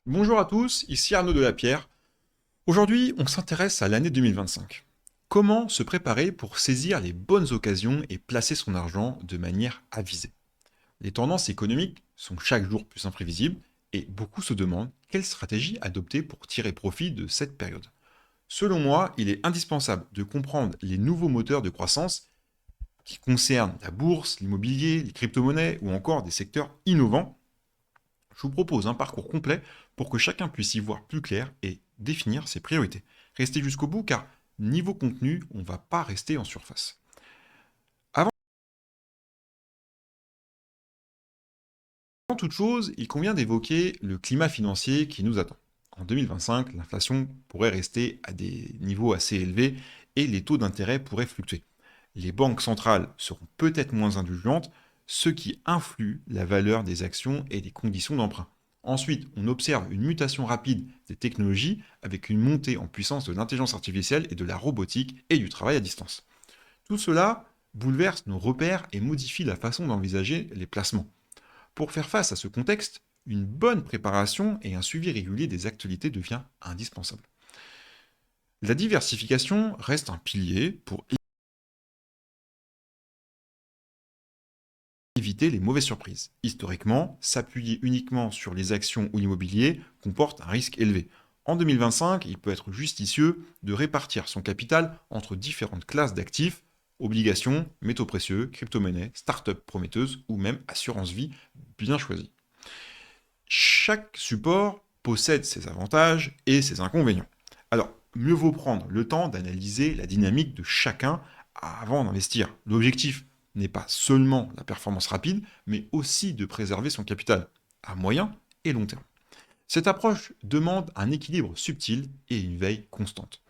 Bonjour à tous, ici Arnaud Delapierre. Aujourd'hui, on s'intéresse à l'année 2025. Comment se préparer pour saisir les bonnes occasions et placer son argent de manière avisée? Les tendances économiques sont chaque jour plus imprévisibles et beaucoup se demandent quelle stratégie adopter pour tirer profit de cette période. Selon moi, il est indispensable de comprendre les nouveaux moteurs de croissance qui concernent la bourse, l'immobilier, les crypto-monnaies ou encore des secteurs innovants. Je vous propose un parcours complet pour que chacun puisse y voir plus clair et définir ses priorités. Restez jusqu'au bout car niveau contenu, on ne va pas rester en surface. Avant toute chose, il convient d'évoquer le climat financier qui nous attend. En 2025, l'inflation pourrait rester à des niveaux assez élevés et les taux d'intérêt pourraient fluctuer. Les banques centrales seront peut-être moins indulgentes, ce qui influe la valeur des actions et des conditions d'emprunt. Ensuite, on observe une mutation rapide des technologies avec une montée en puissance de l'intelligence artificielle et de la robotique et du travail à distance. Tout cela bouleverse nos repères et modifie la façon d'envisager les placements. Pour faire face à ce contexte, une bonne préparation et un suivi régulier des actualités devient indispensable. La diversification reste un pilier pour éviter les mauvaises surprises. Historiquement, s'appuyer uniquement sur les actions ou l'immobilier comporte un risque élevé. En 2025, il peut être judicieux de répartir son capital entre différentes classes d'actifs, obligations, métaux précieux, crypto-monnaies, start-up prometteuses ou même assurance-vie bien choisies. Chaque support possède ses avantages et ses inconvénients. Alors, mieux vaut prendre le temps d'analyser la dynamique de chacun avant d'investir. L'objectif n'est pas seulement la performance rapide, mais aussi de préserver son capital à moyen et long terme. Cette approche demande un équilibre subtil et une veille constante.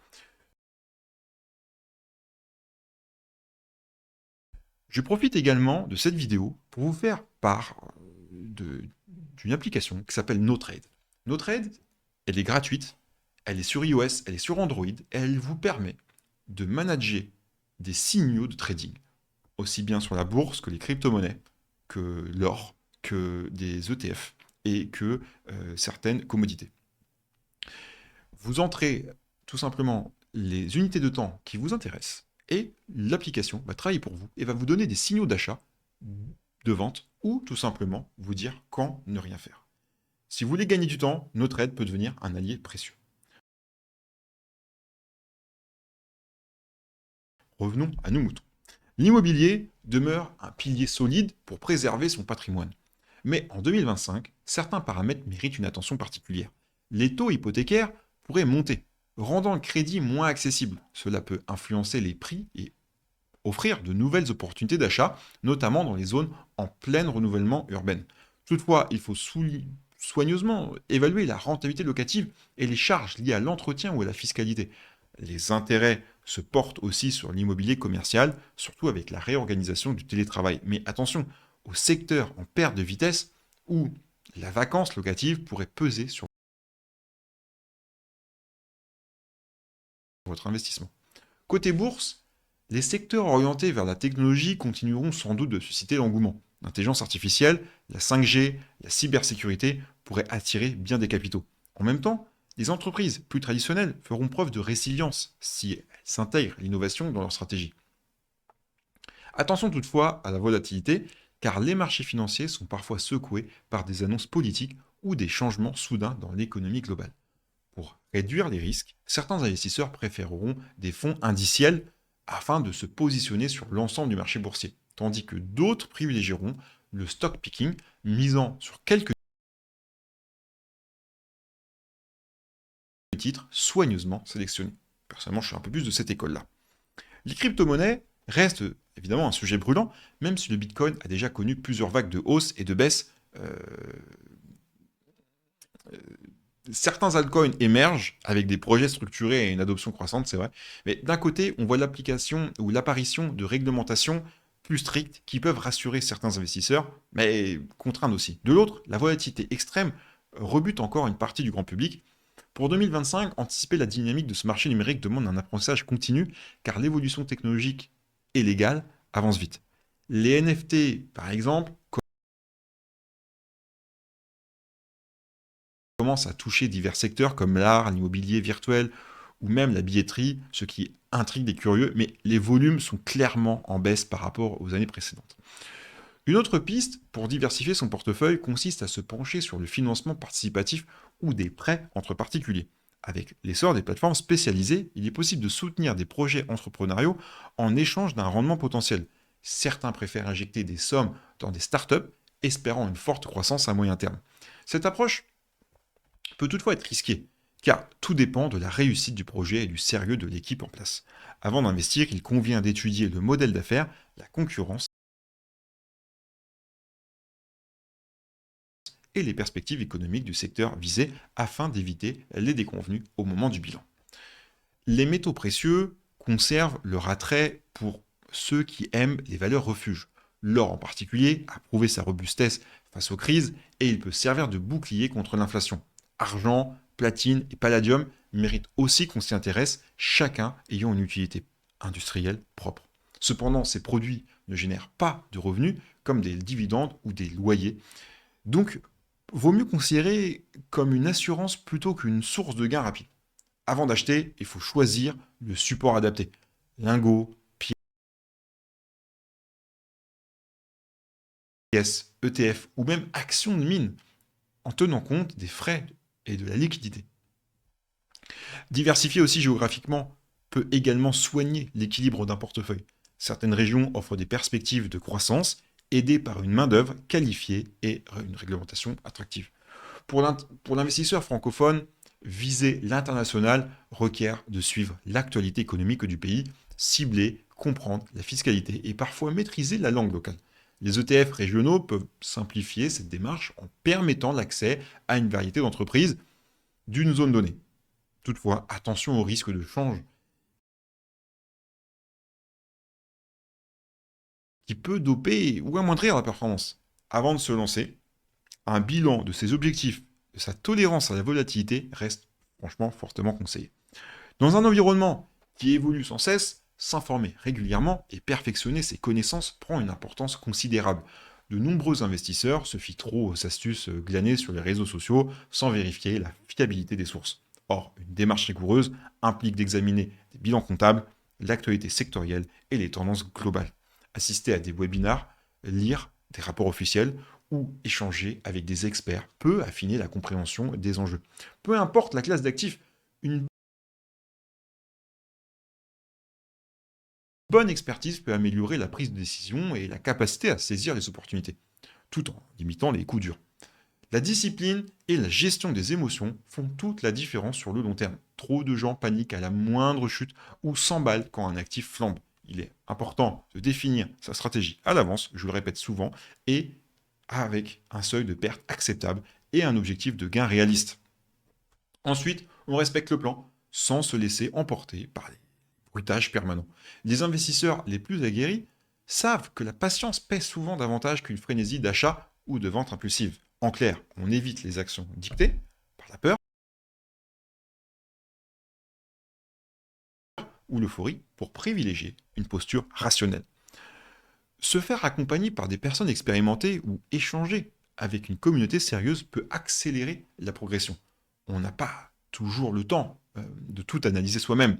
Je profite également de cette vidéo pour vous faire part d'une application qui s'appelle NoTrade. NoTrade, elle est gratuite, elle est sur iOS, elle est sur Android, et elle vous permet de manager des signaux de trading, aussi bien sur la bourse que les crypto-monnaies, que l'or, que des ETF et que certaines commodités. Vous entrez tout simplement les unités de temps qui vous intéressent et l'application va travailler pour vous et va vous donner des signaux d'achat, de vente ou tout simplement vous dire quand ne rien faire. Si vous voulez gagner du temps, notre aide peut devenir un allié précieux. Revenons à nos moutons. L'immobilier demeure un pilier solide pour préserver son patrimoine. Mais en 2025, certains paramètres méritent une attention particulière. Les taux hypothécaires pourraient monter, rendant le crédit moins accessible. Cela peut influencer les prix et offrir de nouvelles opportunités d'achat, notamment dans les zones en plein renouvellement urbain. Toutefois, il faut soigneusement évaluer la rentabilité locative et les charges liées à l'entretien ou à la fiscalité. Les intérêts se portent aussi sur l'immobilier commercial, surtout avec la réorganisation du télétravail. Mais attention, au secteur en perte de vitesse où la vacance locative pourrait peser sur votre investissement. Côté bourse, les secteurs orientés vers la technologie continueront sans doute de susciter l'engouement. L'intelligence artificielle, la 5G, la cybersécurité pourraient attirer bien des capitaux. En même temps, les entreprises plus traditionnelles feront preuve de résilience si elles s'intègrent l'innovation dans leur stratégie. Attention toutefois à la volatilité, car les marchés financiers sont parfois secoués par des annonces politiques ou des changements soudains dans l'économie globale. Pour réduire les risques, certains investisseurs préféreront des fonds indiciels afin de se positionner sur l'ensemble du marché boursier, tandis que d'autres privilégieront le stock picking, misant sur quelques titres soigneusement sélectionnés. Personnellement, je suis un peu plus de cette école-là. Les crypto-monnaies restent évidemment un sujet brûlant, même si le Bitcoin a déjà connu plusieurs vagues de hausse et de baisse. Certains altcoins émergent avec des projets structurés et une adoption croissante, c'est vrai. Mais d'un côté, on voit l'application ou l'apparition de réglementations plus strictes qui peuvent rassurer certains investisseurs, mais contraindre aussi. De l'autre, la volatilité extrême rebute encore une partie du grand public. Pour 2025, anticiper la dynamique de ce marché numérique demande un apprentissage continu, car l'évolution technologique et légale avance vite. Les NFT, par exemple, commence à toucher divers secteurs comme l'art, l'immobilier virtuel ou même la billetterie, ce qui intrigue les curieux, mais les volumes sont clairement en baisse par rapport aux années précédentes. Une autre piste pour diversifier son portefeuille consiste à se pencher sur le financement participatif ou des prêts entre particuliers. Avec l'essor des plateformes spécialisées, il est possible de soutenir des projets entrepreneuriaux en échange d'un rendement potentiel. Certains préfèrent injecter des sommes dans des startups, espérant une forte croissance à moyen terme. Cette approche peut toutefois être risquée, car tout dépend de la réussite du projet et du sérieux de l'équipe en place. Avant d'investir, il convient d'étudier le modèle d'affaires, la concurrence et les perspectives économiques du secteur visé afin d'éviter les déconvenus au moment du bilan. Les métaux précieux conservent leur attrait pour ceux qui aiment les valeurs refuges. L'or en particulier a prouvé sa robustesse face aux crises et il peut servir de bouclier contre l'inflation. Argent, platine et palladium méritent aussi qu'on s'y intéresse, chacun ayant une utilité industrielle propre. Cependant, ces produits ne génèrent pas de revenus comme des dividendes ou des loyers. Donc, vaut mieux considérer comme une assurance plutôt qu'une source de gain rapide. Avant d'acheter, il faut choisir le support adapté. Lingots, pièces, ETF ou même actions de mine, en tenant compte des frais et de la liquidité. Diversifier aussi géographiquement peut également soigner l'équilibre d'un portefeuille. Certaines régions offrent des perspectives de croissance aidées par une main-d'œuvre qualifiée et une réglementation attractive. Pour l'investisseur francophone, viser l'international requiert de suivre l'actualité économique du pays, cibler, comprendre la fiscalité et parfois maîtriser la langue locale. Les ETF régionaux peuvent simplifier cette démarche en permettant l'accès à une variété d'entreprises d'une zone donnée. Toutefois, attention au risque de change qui peut doper ou amoindrir la performance. Avant de se lancer, un bilan de ses objectifs, de sa tolérance à la volatilité reste franchement fortement conseillé. Dans un environnement qui évolue sans cesse, s'informer régulièrement et perfectionner ses connaissances prend une importance considérable. De nombreux investisseurs se fient trop aux astuces glanées sur les réseaux sociaux sans vérifier la fiabilité des sources. Or, une démarche rigoureuse implique d'examiner des bilans comptables, l'actualité sectorielle et les tendances globales. Assister à des webinars, lire des rapports officiels ou échanger avec des experts peut affiner la compréhension des enjeux. Peu importe la classe d'actifs, une bonne expertise peut améliorer la prise de décision et la capacité à saisir les opportunités, tout en limitant les coups durs. La discipline et la gestion des émotions font toute la différence sur le long terme. Trop de gens paniquent à la moindre chute ou s'emballent quand un actif flambe. Il est important de définir sa stratégie à l'avance, je le répète souvent, et avec un seuil de perte acceptable et un objectif de gain réaliste. Ensuite, on respecte le plan sans se laisser emporter par les bruitages permanents. Les investisseurs les plus aguerris savent que la patience pèse souvent davantage qu'une frénésie d'achat ou de vente impulsive. En clair, on évite les actions dictées par la peur ou l'euphorie pour privilégier une posture rationnelle. Se faire accompagner par des personnes expérimentées ou échanger avec une communauté sérieuse peut accélérer la progression. On n'a pas toujours le temps de tout analyser soi-même.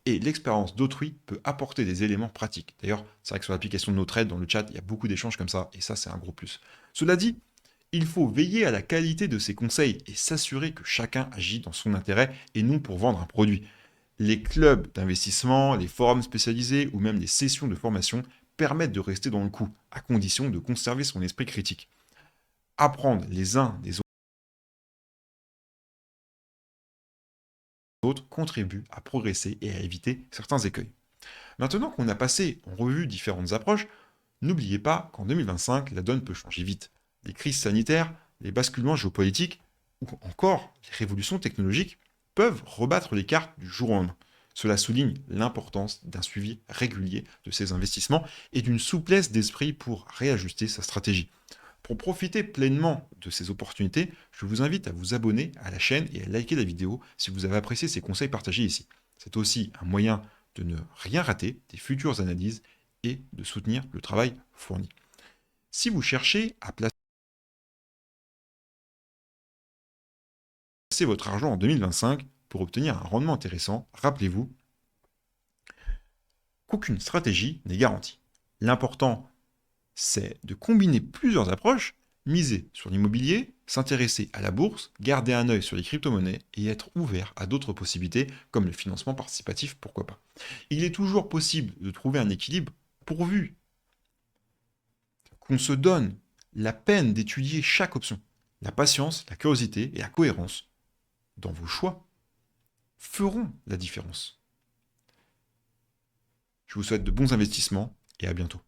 Et l'expérience d'autrui peut apporter des éléments pratiques. D'ailleurs, c'est vrai que sur l'application de NoTrade, dans le chat, il y a beaucoup d'échanges comme ça, et ça, c'est un gros plus. Cela dit, il faut veiller à la qualité de ses conseils et s'assurer que chacun agit dans son intérêt et non pour vendre un produit. Les clubs d'investissement, les forums spécialisés ou même les sessions de formation permettent de rester dans le coup, à condition de conserver son esprit critique. Apprendre les uns des autres contribue à progresser et à éviter certains écueils. Maintenant qu'on a passé en revue différentes approches, n'oubliez pas qu'en 2025, la donne peut changer vite. Les crises sanitaires, les basculements géopolitiques ou encore les révolutions technologiques peuvent rebattre les cartes du jour au lendemain. Cela souligne l'importance d'un suivi régulier de ses investissements et d'une souplesse d'esprit pour réajuster sa stratégie. Pour profiter pleinement de ces opportunités, je vous invite à vous abonner à la chaîne et à liker la vidéo si vous avez apprécié ces conseils partagés ici. C'est aussi un moyen de ne rien rater des futures analyses et de soutenir le travail fourni. Si vous cherchez à placer investissez votre argent en 2025 pour obtenir un rendement intéressant, rappelez-vous qu'aucune stratégie n'est garantie. L'important, c'est de combiner plusieurs approches, miser sur l'immobilier, s'intéresser à la bourse, garder un œil sur les crypto-monnaies et être ouvert à d'autres possibilités comme le financement participatif, pourquoi pas. Il est toujours possible de trouver un équilibre pourvu qu'on se donne la peine d'étudier chaque option. La patience, la curiosité et la cohérence dans vos choix feront la différence. Je vous souhaite de bons investissements et à bientôt.